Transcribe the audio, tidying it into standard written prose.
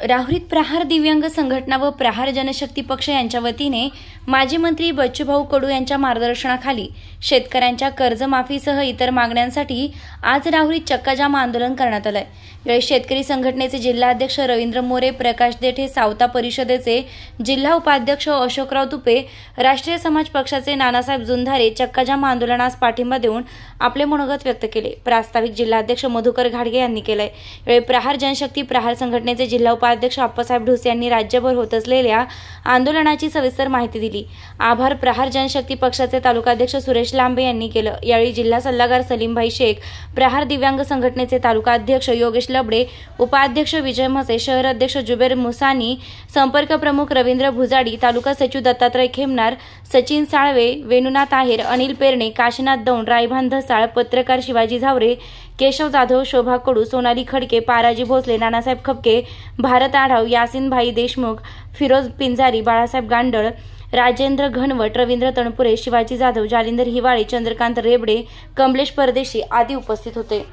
राहुरीत प्रहार दिव्यांग संघटना व प्रहार जनशक्ती पक्ष यांच्या वतीने माजी मंत्री बच्चूभाऊ कडू यांच्या मार्गदर्शनाखाली शेतकऱ्यांच्या कर्जमाफीसह इतर मागण्यांसाठी आज राहुरीत चक्काजाम आंदोलन करण्यात आले। यावेळी शेतकरी संघटनेचे जिल्हाध्यक्ष रवींद्र मोरे, प्रकाश देठे, सावता परिषदेचे जिल्हा उपाध्यक्ष अशोकराव तुपे, राष्ट्रीय समाज पक्षाचे नानासाहेब जुंधारे चक्काजाम आंदोलनास पाठिंबा देऊन आपले मनोगत व्यक्त केले। प्रास्ताविक जिल्हाध्यक्ष मधुकर घाडगे यांनी केले। यावेळी प्रहार जनशक्ती प्रहार संघटनेचे जिल्हा उपाध्यक्ष अप्पासाहेब ढोसे यांनी राज्यभर होत असलेल्या आंदोलनाची सविस्तर माहिती दिली। आभार प्रहार जनशक्ती पक्षाचे तालुकाध्यक्ष सुरेश लांबे यांनी केले। यावेळी जिल्हा सल्लागार सलीमभाई शेख, प्रहार दिव्यांग संघटनेचे तालुका अध्यक्ष योगेश लबडे, उपाध्यक्ष विजय म्हसे, शहर अध्यक्ष जुबेर मुसानी, संपर्क प्रमुख रवींद्र भुजाडी, तालुका सचिव दत्तात्रय खेमनार, सचिन साळवे, वेणुनाथ आहेर, अनिल पेरणे, काशीनाथ दौंड, रायभान धसाळ, पत्रकार शिवाजी झावरे, केशव जाधव, शोभा कडू, सोनाली खडके, पाराजी भोसले, नानासाहेब खपके, भारत आढाव, यासिन भाई देशमुख, फिरोज पिंजारी, बाळासाहेब गांडळ, राजेंद्र घनवट, रवींद्र तणपुरे, शिवाजी जाधव, जालिंदर हिवाळे, चंद्रकांत रेबडे, कमलेश परदेशी आदी उपस्थित होते।